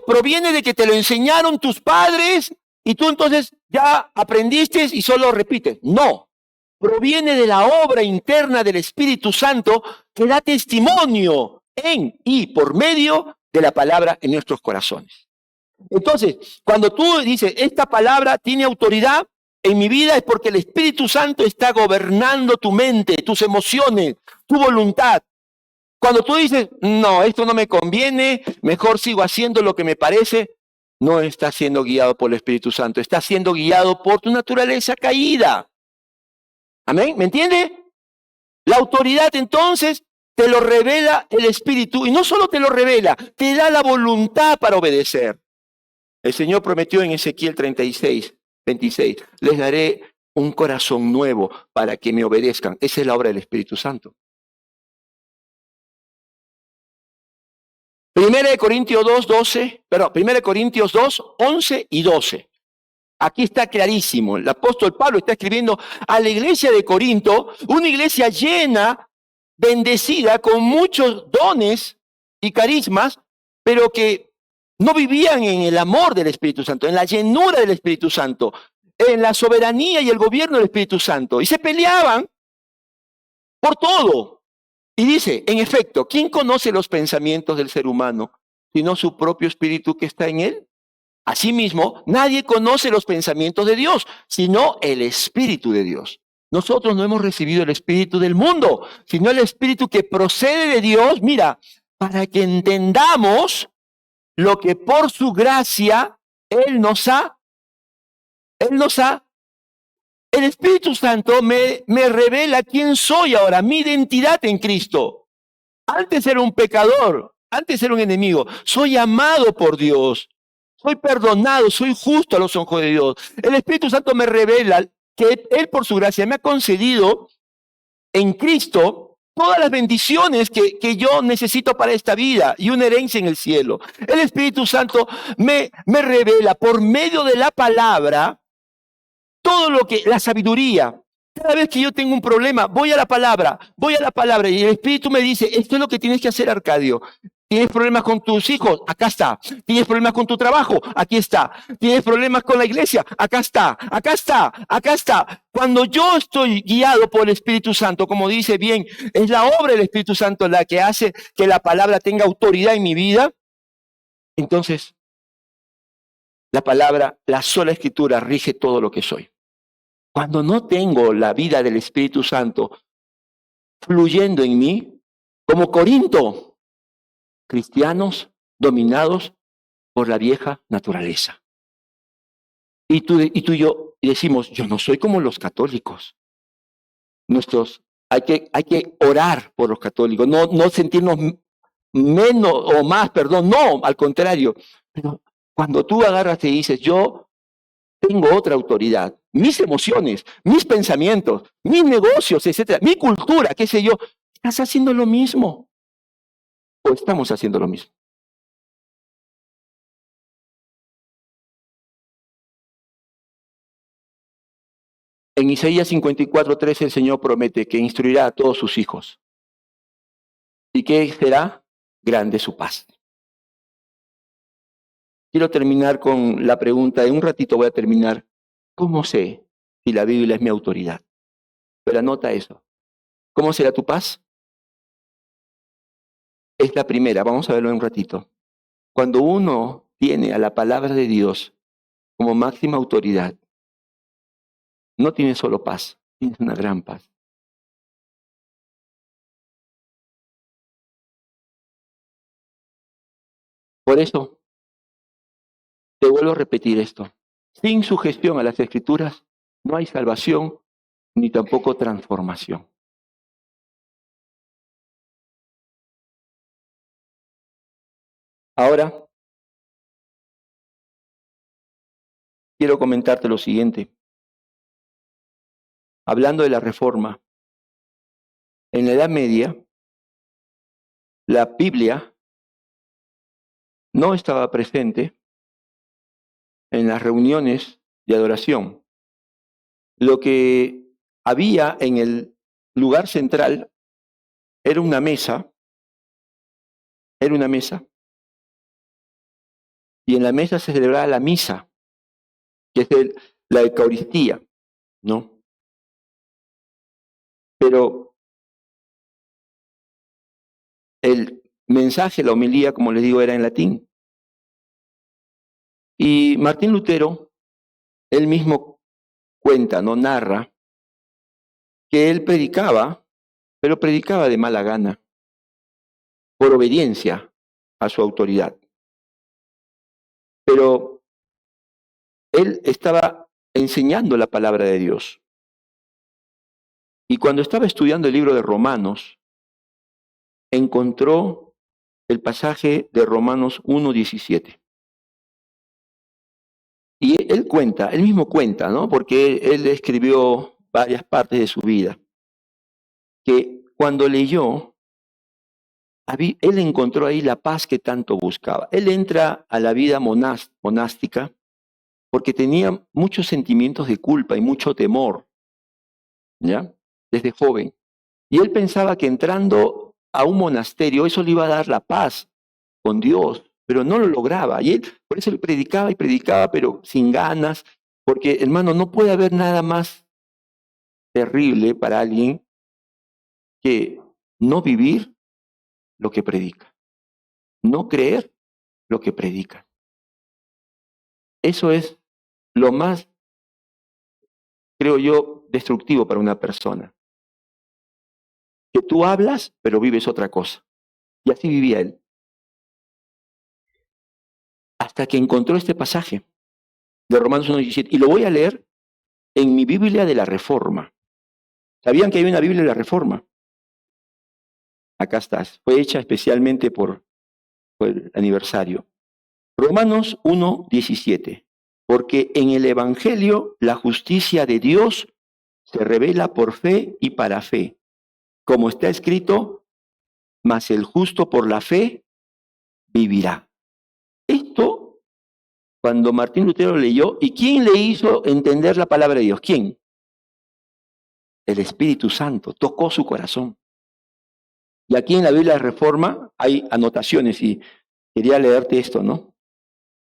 Proviene de que te lo enseñaron tus padres y tú entonces ya aprendiste y solo repites. No. Proviene de la obra interna del Espíritu Santo que da testimonio en y por medio de la palabra en nuestros corazones. Entonces, cuando tú dices, esta palabra tiene autoridad en mi vida, es porque el Espíritu Santo está gobernando tu mente, tus emociones, tu voluntad. Cuando tú dices, no, esto no me conviene, mejor sigo haciendo lo que me parece, no estás siendo guiado por el Espíritu Santo, estás siendo guiado por tu naturaleza caída. ¿Amén? ¿Me entiende? La autoridad entonces te lo revela el Espíritu, y no solo te lo revela, te da la voluntad para obedecer. El Señor prometió en Ezequiel 36, 26, les daré un corazón nuevo para que me obedezcan. Esa es la obra del Espíritu Santo. 1 Corintios 2, 11 y 12. Aquí está clarísimo. El apóstol Pablo está escribiendo a la iglesia de Corinto, una iglesia llena, bendecida, con muchos dones y carismas, pero que no vivían en el amor del Espíritu Santo, en la llenura del Espíritu Santo, en la soberanía y el gobierno del Espíritu Santo. Y se peleaban por todo. Y dice, en efecto, ¿quién conoce los pensamientos del ser humano, sino su propio espíritu que está en él? Asimismo, nadie conoce los pensamientos de Dios, sino el Espíritu de Dios. Nosotros no hemos recibido el espíritu del mundo, sino el espíritu que procede de Dios, mira, para que entendamos lo que por su gracia Él nos ha. El Espíritu Santo me revela quién soy ahora, mi identidad en Cristo. Antes era un pecador, antes era un enemigo. Soy amado por Dios, soy perdonado, soy justo a los ojos de Dios. El Espíritu Santo me revela que Él por su gracia me ha concedido en Cristo todas las bendiciones que yo necesito para esta vida y una herencia en el cielo. El Espíritu Santo me revela por medio de la palabra todo lo que, la sabiduría. Cada vez que yo tengo un problema, voy a la palabra y el Espíritu me dice, esto es lo que tienes que hacer, Arcadio. ¿Tienes problemas con tus hijos? Acá está. ¿Tienes problemas con tu trabajo? Aquí está. ¿Tienes problemas con la iglesia? Acá está. Acá está. Acá está. Cuando yo estoy guiado por el Espíritu Santo, como dice bien, es la obra del Espíritu Santo la que hace que la palabra tenga autoridad en mi vida. Entonces, la palabra, la sola Escritura rige todo lo que soy. Cuando no tengo la vida del Espíritu Santo fluyendo en mí, como Corinto, cristianos dominados por la vieja naturaleza. Y tú y yo decimos, yo no soy como los católicos. Hay que orar por los católicos, no sentirnos menos o más, perdón, no, al contrario. Pero cuando tú agarras y dices, yo tengo otra autoridad, mis emociones, mis pensamientos, mis negocios, etcétera, mi cultura, qué sé yo, estás haciendo lo mismo. ¿O estamos haciendo lo mismo? En Isaías 54:13 el Señor promete que instruirá a todos sus hijos y que será grande su paz. Quiero terminar con la pregunta, en un ratito voy a terminar, ¿cómo sé si la Biblia es mi autoridad? Pero anota eso. ¿Cómo será tu paz? Es la primera, vamos a verlo en un ratito. Cuando uno tiene a la palabra de Dios como máxima autoridad, no tienes solo paz, tienes una gran paz. Por eso, te vuelvo a repetir esto. Sin sugestión a las Escrituras, no hay salvación ni tampoco transformación. Ahora, quiero comentarte lo siguiente. Hablando de la Reforma, en la Edad Media, la Biblia no estaba presente en las reuniones de adoración. Lo que había en el lugar central era una mesa, y en la mesa se celebraba la misa, que es la Eucaristía, ¿no? Pero el mensaje, la homilía, como les digo, era en latín. Y Martín Lutero, él mismo cuenta, no narra, que él predicaba, pero predicaba de mala gana, por obediencia a su autoridad. Pero él estaba enseñando la palabra de Dios. Y cuando estaba estudiando el libro de Romanos, encontró el pasaje de Romanos 1:17. Y él mismo cuenta, ¿no? Porque él escribió varias partes de su vida, que cuando leyó, él encontró ahí la paz que tanto buscaba. Él entra a la vida monástica porque tenía muchos sentimientos de culpa y mucho temor, ¿ya? Desde joven. Y él pensaba que entrando a un monasterio eso le iba a dar la paz con Dios, pero no lo lograba. Y él, por eso él predicaba y predicaba, pero sin ganas, porque hermano, no puede haber nada más terrible para alguien que no vivir lo que predica, no creer lo que predica. Eso es lo más, creo yo, destructivo para una persona. Que tú hablas, pero vives otra cosa. Y así vivía él. Hasta que encontró este pasaje de Romanos 1:17. Y lo voy a leer en mi Biblia de la Reforma. ¿Sabían que hay una Biblia de la Reforma? Acá está. Fue hecha especialmente por el aniversario. Romanos 1:17. Porque en el Evangelio la justicia de Dios se revela por fe y para fe. Como está escrito, mas el justo por la fe vivirá. Esto, cuando Martín Lutero leyó, ¿y quién le hizo entender la palabra de Dios? ¿Quién? El Espíritu Santo tocó su corazón. Y aquí en la Biblia de Reforma hay anotaciones y quería leerte esto, ¿no?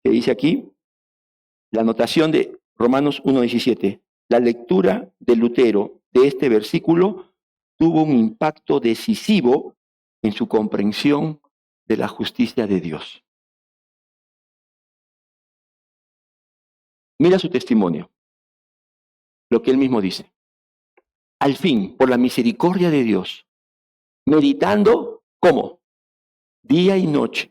Que dice aquí, la anotación de Romanos 1:17. La lectura de Lutero de este versículo tuvo un impacto decisivo en su comprensión de la justicia de Dios. Mira su testimonio, lo que él mismo dice. Al fin, por la misericordia de Dios, meditando, ¿cómo? Día y noche.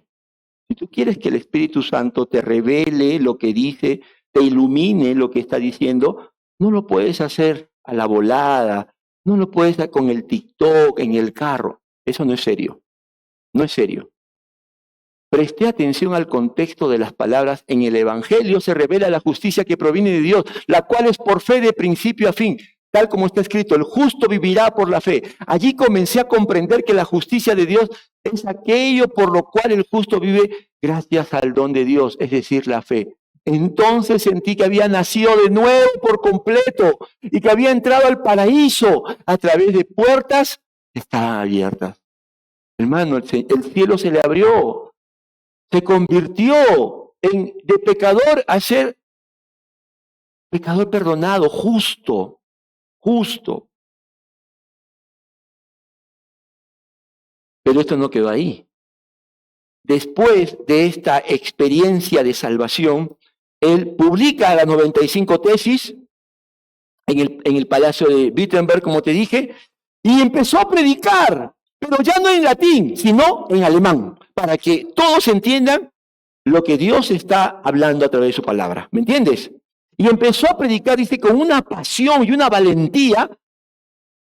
Si tú quieres que el Espíritu Santo te revele lo que dice, te ilumine lo que está diciendo, no lo puedes hacer a la volada, no lo puedes hacer con el TikTok, en el carro. Eso no es serio, no es serio. Presté atención al contexto de las palabras. En el Evangelio se revela la justicia que proviene de Dios, la cual es por fe de principio a fin. Tal como está escrito, el justo vivirá por la fe. Allí comencé a comprender que la justicia de Dios es aquello por lo cual el justo vive gracias al don de Dios, es decir, la fe. Entonces sentí que había nacido de nuevo por completo y que había entrado al paraíso a través de puertas que estaban abiertas. Hermano, el cielo se le abrió, se convirtió de pecador a ser pecador perdonado, justo. Pero esto no quedó ahí. Después de esta experiencia de salvación, él publica las 95 tesis en el Palacio de Wittenberg, como te dije, y empezó a predicar, pero ya no en latín, sino en alemán, para que todos entiendan lo que Dios está hablando a través de su palabra. ¿Me entiendes? Y empezó a predicar, dice, con una pasión y una valentía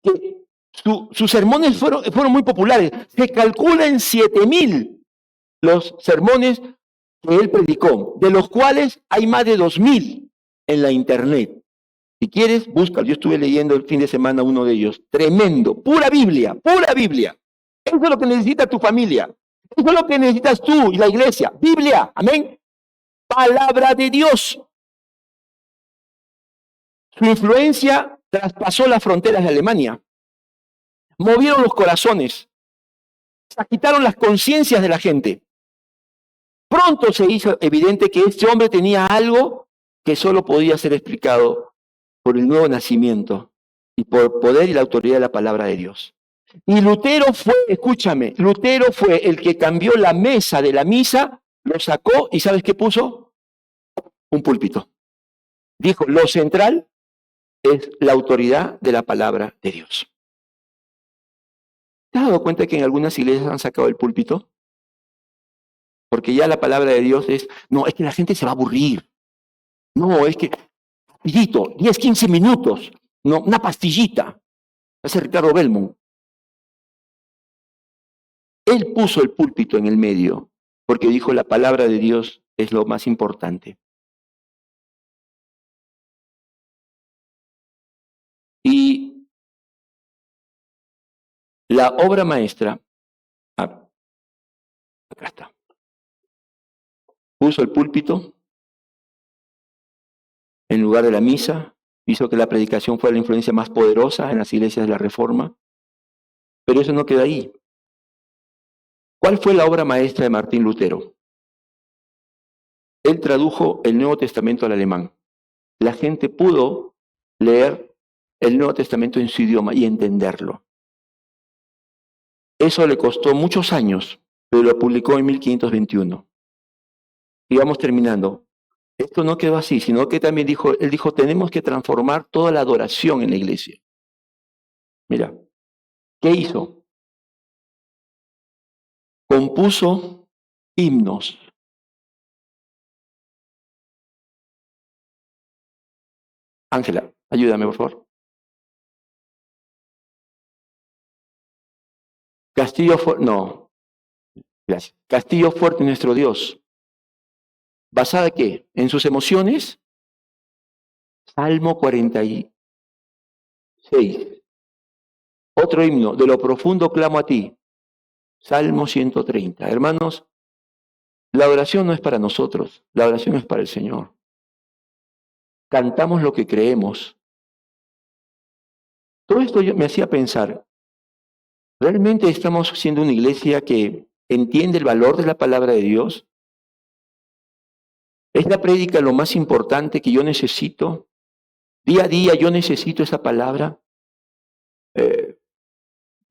que sus sermones fueron muy populares. Se calcula en 7,000 los sermones que él predicó, de los cuales hay más de 2,000 en la internet. Si quieres, búscalo. Yo estuve leyendo el fin de semana uno de ellos. Tremendo. Pura Biblia, pura Biblia. Eso es lo que necesita tu familia. Eso es lo que necesitas tú y la iglesia. Biblia. Amén. Palabra de Dios. Su influencia traspasó las fronteras de Alemania. Movieron los corazones. Se agitaron las conciencias de la gente. Pronto se hizo evidente que este hombre tenía algo que solo podía ser explicado por el nuevo nacimiento y por poder y la autoridad de la palabra de Dios. Y Lutero fue, escúchame, Lutero fue el que cambió la mesa de la misa, lo sacó y ¿sabes qué puso? Un púlpito. Dijo, lo central es la autoridad de la palabra de Dios. ¿Te has dado cuenta que en algunas iglesias han sacado el púlpito? Porque ya la palabra de Dios es que la gente se va a aburrir. No, es que, rapidito, 10, 15 minutos. No, una pastillita. Ese Ricardo Belmont. Él puso el púlpito en el medio, porque dijo la palabra de Dios es lo más importante. Y la obra maestra, acá está, puso el púlpito en lugar de la misa, hizo que la predicación fuera la influencia más poderosa en las iglesias de la Reforma, pero eso no queda ahí. ¿Cuál fue la obra maestra de Martín Lutero? Él tradujo el Nuevo Testamento al alemán. La gente pudo leer el Nuevo Testamento en su idioma y entenderlo. Eso le costó muchos años, pero lo publicó en 1521. Y vamos terminando. Esto no quedó así, sino que también él dijo, tenemos que transformar toda la adoración en la iglesia. Mira, ¿qué hizo? Compuso himnos. Ángela, ayúdame, por favor. Gracias. Castillo fuerte nuestro Dios. ¿Basada en qué? ¿En sus emociones? Salmo 46. Otro himno, de lo profundo clamo a ti. Salmo 130. Hermanos, la oración no es para nosotros, la oración es para el Señor. Cantamos lo que creemos. Todo esto me hacía pensar, ¿Realmente estamos siendo una iglesia que entiende el valor de la palabra de Dios? ¿Es la prédica lo más importante que yo necesito? Día a día yo necesito esa palabra.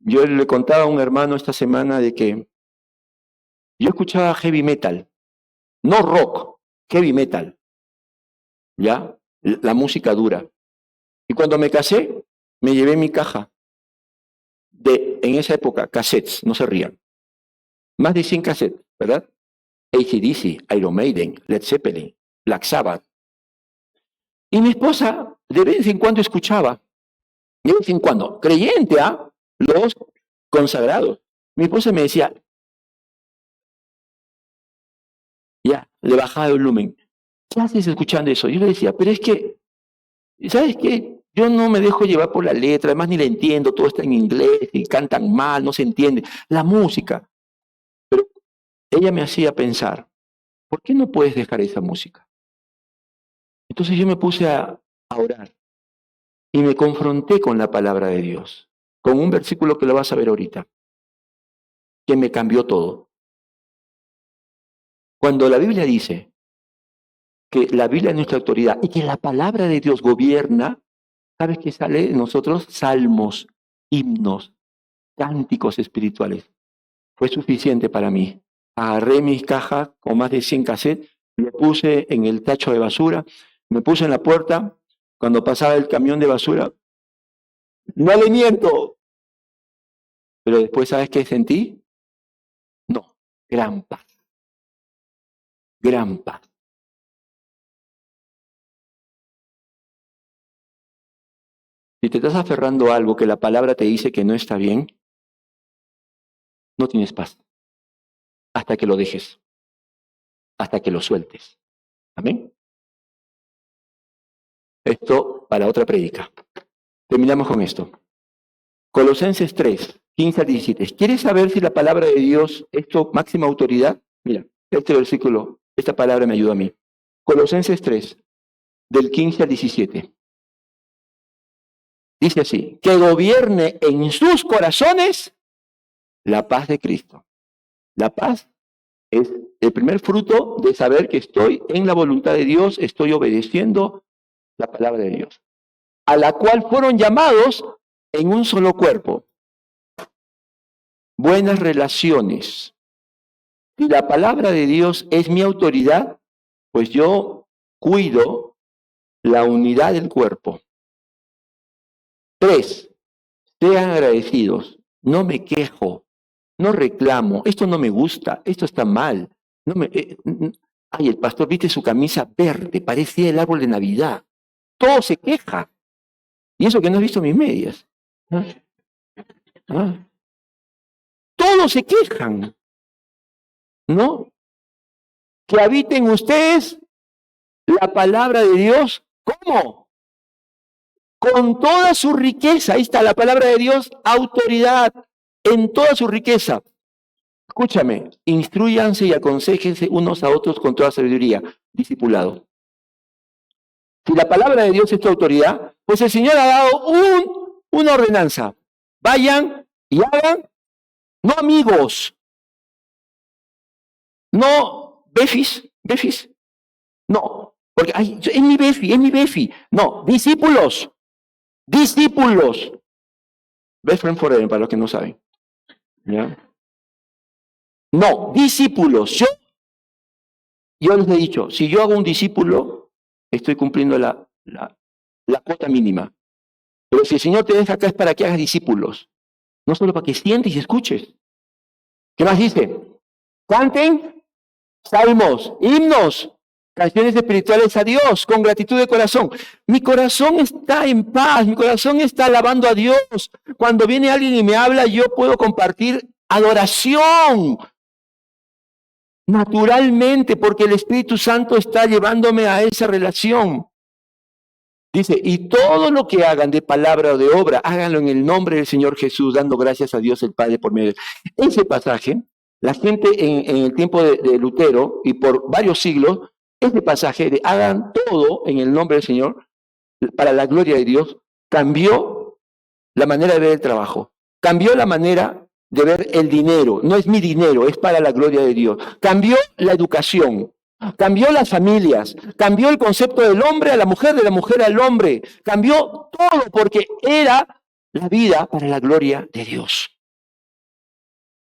Yo le contaba a un hermano esta semana de que yo escuchaba heavy metal, no rock, heavy metal, ¿ya? La música dura. Y cuando me casé, me llevé mi caja en esa época, cassettes, no se rían. Más de 100 cassettes, ¿verdad? AC/DC, Iron Maiden, Led Zeppelin, Black Sabbath. Y mi esposa de vez en cuando escuchaba, de vez en cuando, creyente, los consagrados. Mi esposa me decía, ya, le bajaba el volumen. ¿Qué haces escuchando eso? Yo le decía, pero es que, ¿sabes qué? Yo no me dejo llevar por la letra, además ni la entiendo, todo está en inglés y cantan mal, no se entiende. La música. Pero ella me hacía pensar, ¿por qué no puedes dejar esa música? Entonces yo me puse a orar y me confronté con la palabra de Dios, con un versículo que lo vas a ver ahorita, que me cambió todo. Cuando la Biblia dice que la Biblia es nuestra autoridad y que la palabra de Dios gobierna, ¿sabes qué sale de nosotros? Salmos, himnos, cánticos espirituales. Fue suficiente para mí. Agarré mis cajas con más de 100 cassettes, le puse en el tacho de basura, me puse en la puerta, cuando pasaba el camión de basura, no le miento. Pero después, ¿sabes qué sentí? No, gran paz. Gran paz. Si te estás aferrando a algo que la palabra te dice que no está bien, no tienes paz. Hasta que lo dejes. Hasta que lo sueltes. Amén. Esto para otra prédica. Terminamos con esto. Colosenses 3, 15 al 17. ¿Quieres saber si la palabra de Dios es tu máxima autoridad? Mira, este versículo, esta palabra me ayuda a mí. Colosenses 3, del 15 al 17. Dice así, que gobierne en sus corazones la paz de Cristo. La paz es el primer fruto de saber que estoy en la voluntad de Dios, estoy obedeciendo la palabra de Dios, a la cual fueron llamados en un solo cuerpo. Buenas relaciones. Si la palabra de Dios es mi autoridad, pues yo cuido la unidad del cuerpo. 3. Sean agradecidos. No me quejo, no reclamo, esto no me gusta, esto está mal. Ay, el pastor, viste su camisa verde, parecía el árbol de Navidad. Todo se queja. Y eso que no has visto mis medias. Todos se quejan. ¿No? Que habiten ustedes la palabra de Dios. ¿Cómo? Con toda su riqueza. Ahí está la palabra de Dios, autoridad en toda su riqueza. Escúchame, instrúyanse y aconséjense unos a otros con toda sabiduría, discipulado. Si la palabra de Dios es tu autoridad, pues el Señor ha dado una ordenanza. Vayan y hagan, no amigos, no befis, no, porque es mi befi, no, discípulos, best friend forever para los que no saben, ¿ya? No, discípulos, yo les he dicho, si yo hago un discípulo, estoy cumpliendo la cuota mínima, pero si el Señor te deja acá es para que hagas discípulos, no solo para que sientes y escuches. ¿Qué más dice? Canten salmos, himnos, canciones espirituales a Dios, con gratitud de corazón. Mi corazón está en paz, mi corazón está alabando a Dios. Cuando viene alguien y me habla, yo puedo compartir adoración naturalmente, porque el Espíritu Santo está llevándome a esa relación. Dice, y todo lo que hagan de palabra o de obra, háganlo en el nombre del Señor Jesús, dando gracias a Dios el Padre por medio de él. Ese pasaje, la gente en el tiempo de Lutero y por varios siglos, ese pasaje de hagan todo en el nombre del Señor, para la gloria de Dios, cambió la manera de ver el trabajo, Cambió la manera de ver el dinero. No es mi dinero, es para la gloria de Dios. Cambió la educación. Cambió las familias, cambió el concepto del hombre a la mujer, de la mujer al hombre, cambió todo porque era la vida para la gloria de Dios.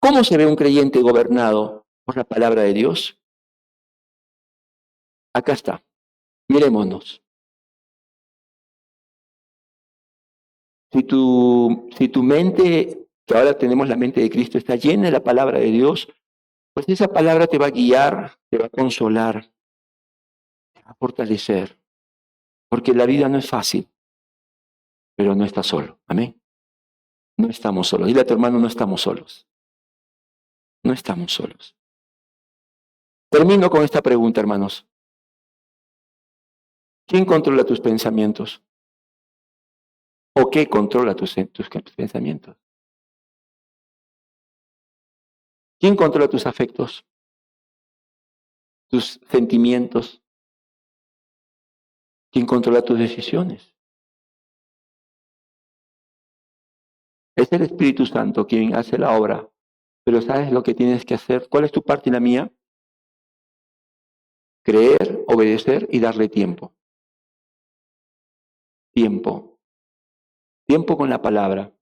¿Cómo se ve un creyente gobernado por la palabra de Dios? Acá está, mirémonos. Si tu mente, que ahora tenemos la mente de Cristo, está llena de la palabra de Dios, pues esa palabra te va a guiar, te va a consolar, te va a fortalecer. Porque la vida no es fácil, pero no estás solo. Amén. No estamos solos. Dile a tu hermano, no estamos solos. No estamos solos. Termino con esta pregunta, hermanos. ¿Quién controla tus pensamientos? ¿O qué controla tus pensamientos? ¿Quién controla tus afectos? ¿Tus sentimientos? ¿Quién controla tus decisiones? Es el Espíritu Santo quien hace la obra. Pero ¿sabes lo que tienes que hacer? ¿Cuál es tu parte y la mía? Creer, obedecer y darle tiempo. Tiempo. Tiempo con la palabra.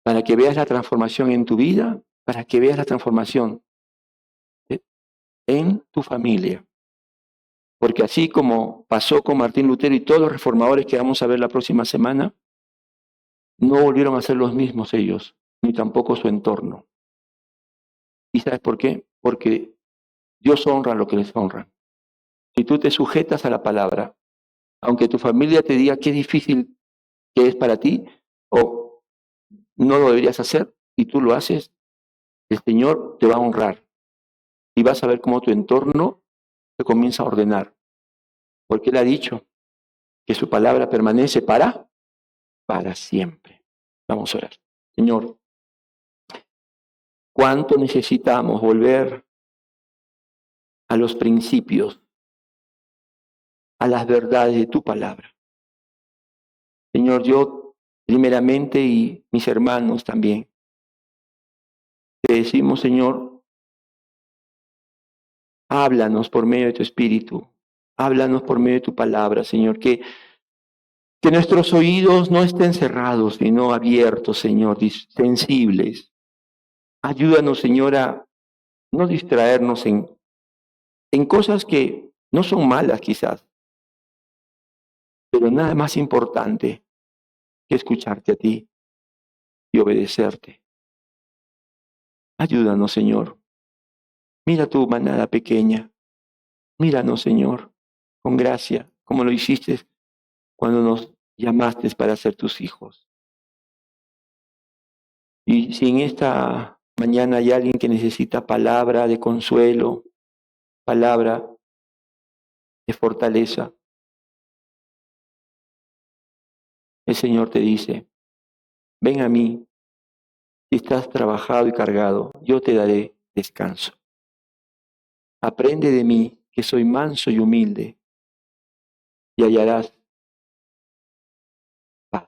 Para que veas la transformación en tu vida, para que veas la transformación en tu familia. Porque así como pasó con Martín Lutero y todos los reformadores que vamos a ver la próxima semana, no volvieron a ser los mismos ellos, ni tampoco su entorno. ¿Y sabes por qué? Porque Dios honra lo que les honra. Si tú te sujetas a la palabra, aunque tu familia te diga qué difícil que es para ti, o no lo deberías hacer, y tú lo haces, el Señor te va a honrar. Y vas a ver cómo tu entorno se comienza a ordenar. Porque Él ha dicho que su palabra permanece para siempre. Vamos a orar. Señor, ¿cuánto necesitamos volver a los principios, a las verdades de tu palabra? Señor, yo primeramente y mis hermanos también, te decimos, Señor, háblanos por medio de tu Espíritu, háblanos por medio de tu palabra, Señor, que nuestros oídos no estén cerrados, sino abiertos, Señor, sensibles. Ayúdanos, Señor, a no distraernos en cosas que no son malas quizás, pero nada más importante que escucharte a ti y obedecerte. Ayúdanos, Señor. Mira tu manada pequeña. Míranos, Señor, con gracia, como lo hiciste cuando nos llamaste para ser tus hijos. Y si en esta mañana hay alguien que necesita palabra de consuelo, palabra de fortaleza, el Señor te dice, ven a mí, si estás trabajado y cargado, yo te daré descanso. Aprende de mí, que soy manso y humilde, y hallarás paz.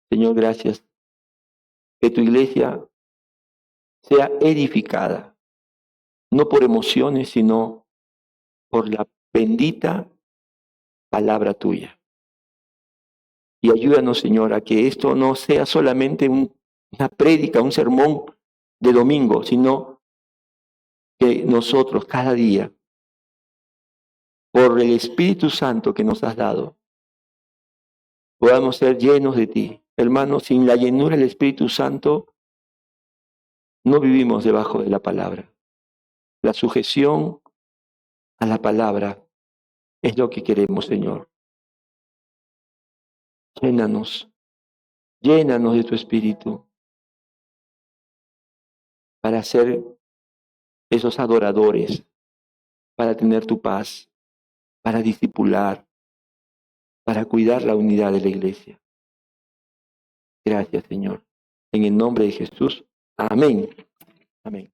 Señor, gracias. Que tu iglesia sea edificada, no por emociones, sino por la bendita palabra tuya. Y ayúdanos, Señor, a que esto no sea solamente una prédica, un sermón de domingo, sino que nosotros cada día, por el Espíritu Santo que nos has dado, podamos ser llenos de ti. Hermanos, sin la llenura del Espíritu Santo, no vivimos debajo de la palabra. La sujeción a la palabra es lo que queremos, Señor. Llénanos de tu Espíritu para ser esos adoradores, para tener tu paz, para discipular, para cuidar la unidad de la iglesia. Gracias, Señor. En el nombre de Jesús. Amén. Amén.